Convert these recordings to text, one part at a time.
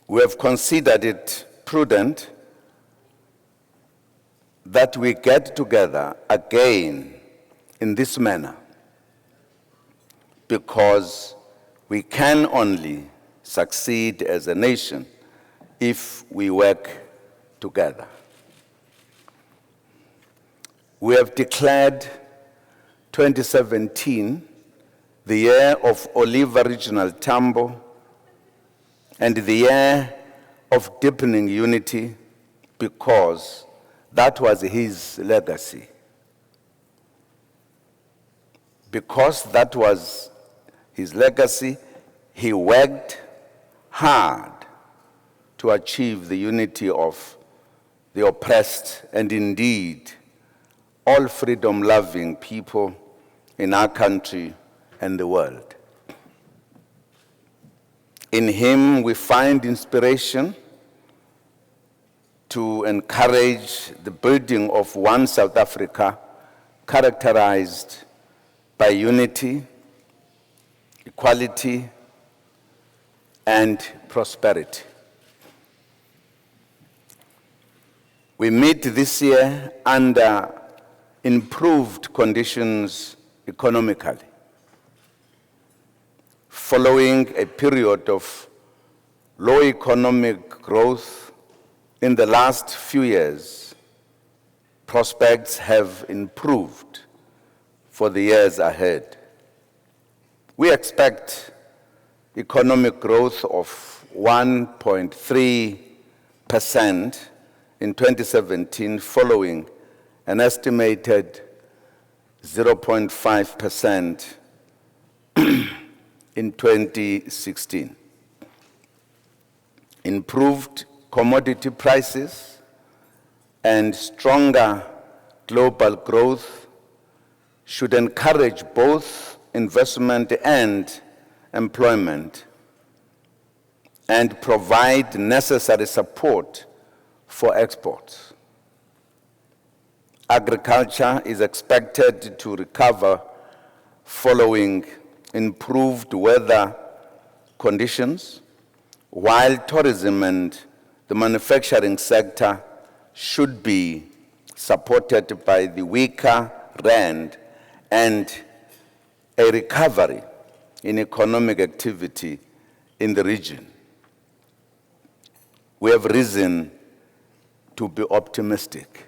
we have considered it prudent that we get together again in this manner, because we can only succeed as a nation if we work together. We have declared 2017 the year of Oliver Reginald Tambo and the year of deepening unity, because that was his legacy. Because that was his legacy, he worked hard to achieve the unity of the oppressed and indeed all freedom-loving people in our country and the world. In him, we find inspiration to encourage the building of one South Africa characterized by unity, equality, and prosperity. We meet this year under improved conditions economically, following a period of low economic growth. In the last few years, prospects have improved for the years ahead. We expect economic growth of 1.3% in 2017, following an estimated 0.5% in 2016. Improved commodity prices and stronger global growth should encourage both investment and employment and provide necessary support for exports. Agriculture is expected to recover following improved weather conditions, while tourism and the manufacturing sector should be supported by the weaker rand and a recovery in economic activity in the region. We have reason to be optimistic.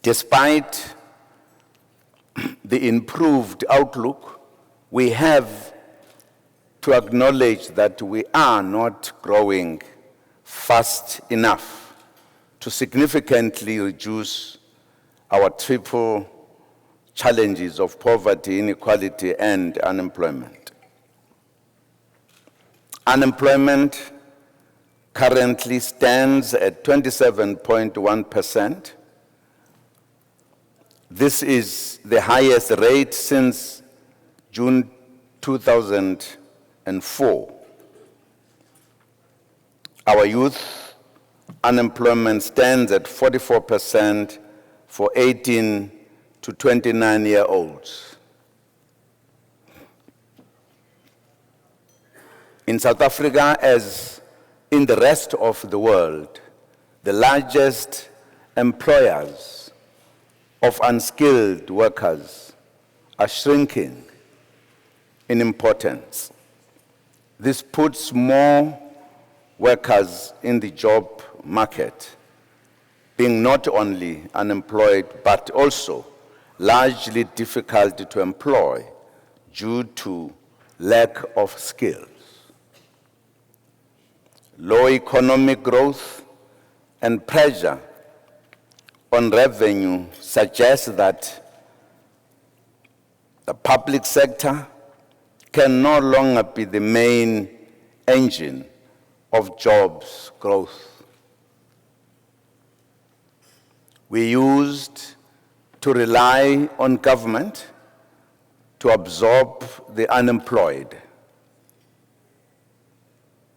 Despite the improved outlook, we have to acknowledge that we are not growing fast enough to significantly reduce our triple challenges of poverty, inequality, and unemployment. Unemployment currently stands at 27.1%. This is the highest rate since June 2004. Our youth unemployment stands at 44% for 18 to 29-year-olds. In South Africa, as in the rest of the world, the largest employers of unskilled workers are shrinking in importance. This puts more workers in the job market, being not only unemployed, but also largely difficult to employ due to lack of skills. Low economic growth and pressure on revenue suggests that the public sector can no longer be the main engine of jobs growth. We used to rely on government to absorb the unemployed.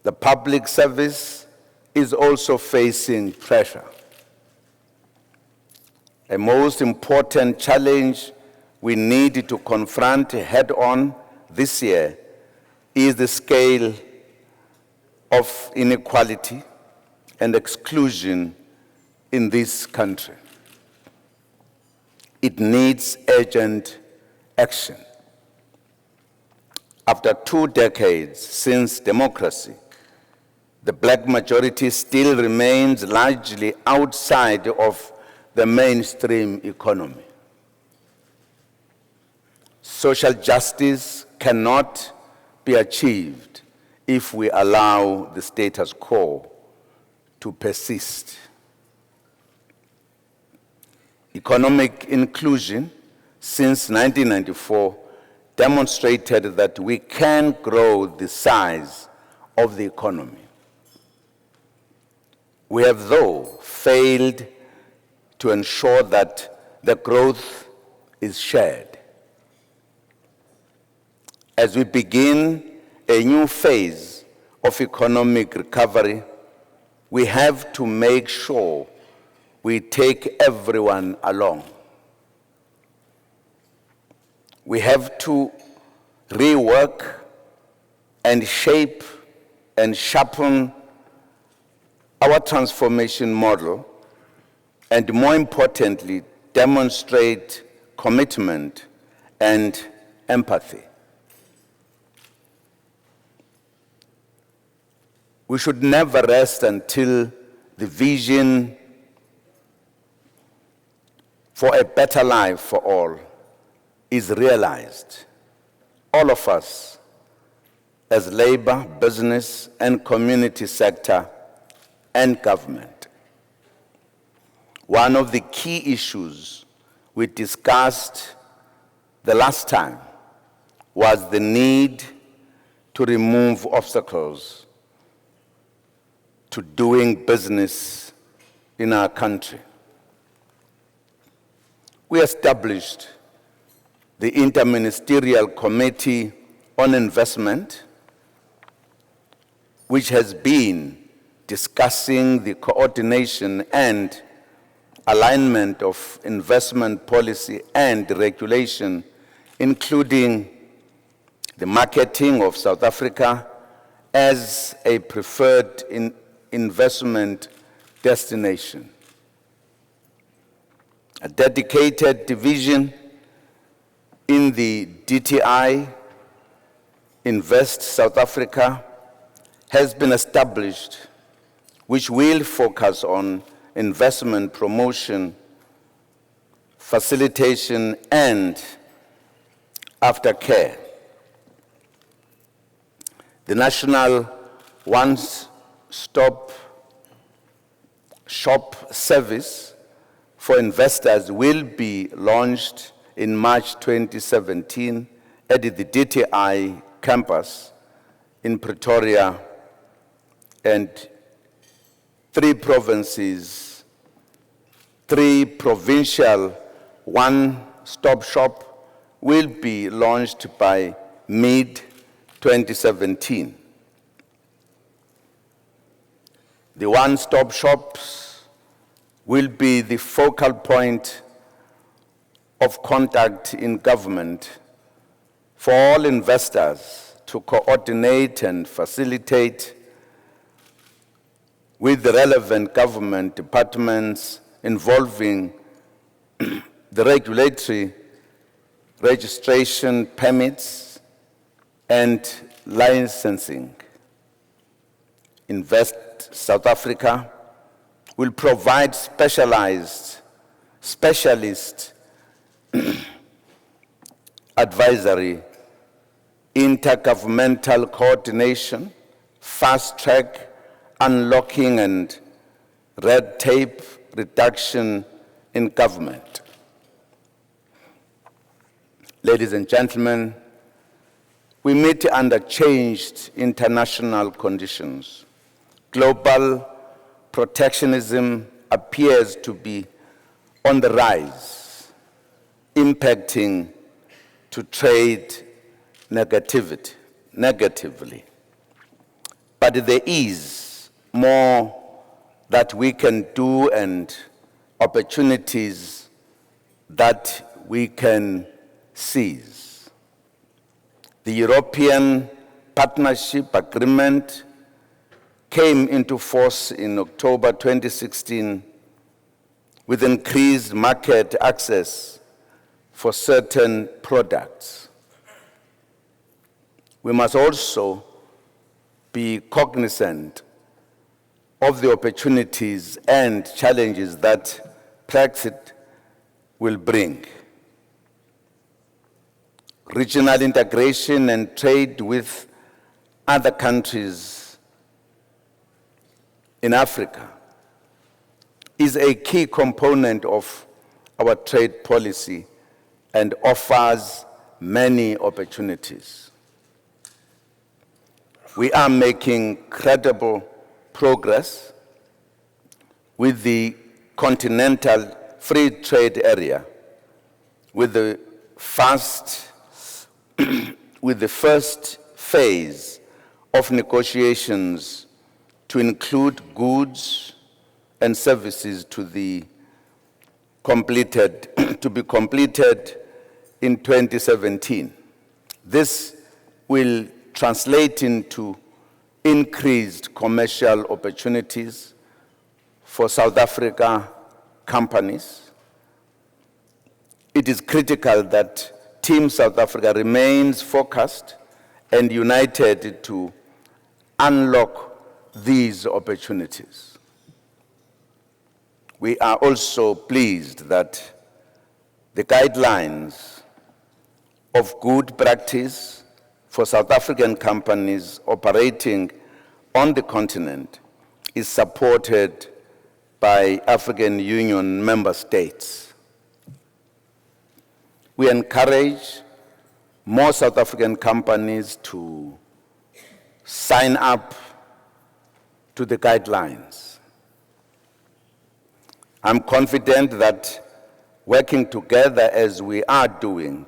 The public service is also facing pressure. A most important challenge we need to confront head-on this year is the scale of inequality and exclusion in this country. It needs urgent action. After 2 decades since democracy, the black majority still remains largely outside of the mainstream economy. Social justice cannot be achieved if we allow the status quo to persist. Economic inclusion since 1994 demonstrated that we can grow the size of the economy. We have, though, failed to ensure that the growth is shared. As we begin a new phase of economic recovery, we have to make sure we take everyone along. We have to rework and shape and sharpen our transformation model, and more importantly, demonstrate commitment and empathy. We should never rest until the vision for a better life for all is realized. All of us, as labor, business, and community sector, and government. One of the key issues we discussed the last time was the need to remove obstacles to doing business in our country. We established the Interministerial Committee on Investment, which has been discussing the coordination and alignment of investment policy and regulation, including the marketing of South Africa as a preferred investment destination. A dedicated division in the DTI, Invest South Africa, has been established, which will focus on investment promotion, facilitation, and aftercare. The National One-Stop Shop Service for Investors will be launched in March 2017 at the DTI campus in Pretoria, and 3 provinces, 3 provincial one-stop shop will be launched by mid-2017. The one-stop shops will be the focal point of contact in government for all investors to coordinate and facilitate with the relevant government departments involving the regulatory registration permits and licensing. Invest South Africa will provide specialist advisory, intergovernmental coordination, fast-track unlocking, and red tape reduction in government. Ladies and gentlemen, we meet under changed international conditions. Global protectionism appears to be on the rise, impacting to trade negatively. But there is more that we can do and opportunities that we can seize. The European Partnership Agreement came into force in October 2016 with increased market access for certain products. We must also be cognizant of the opportunities and challenges that Brexit will bring. Regional integration and trade with other countries in Africa is a key component of our trade policy and offers many opportunities. We are making credible progress with the Continental Free Trade Area, with the first phase of negotiations to include goods and services to be completed in 2017. This will translate into increased commercial opportunities for South Africa companies. It is critical that Team South Africa remains focused and united to unlock these opportunities. We are also pleased that the guidelines of good practice for South African companies operating on the continent is supported by African Union member states. We encourage more South African companies to sign up to the guidelines. I'm confident that working together as we are doing,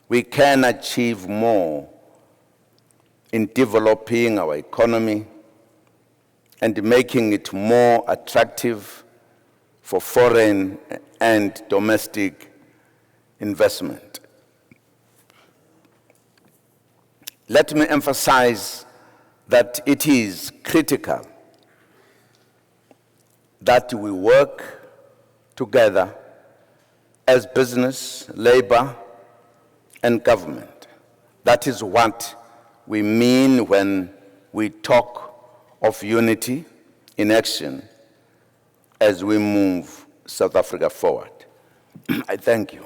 we can achieve more in developing our economy and making it more attractive for foreign and domestic investment. Let me emphasize that it is critical that we work together as business, labor, and government. That is what we mean when we talk of unity in action as we move South Africa forward. I thank you.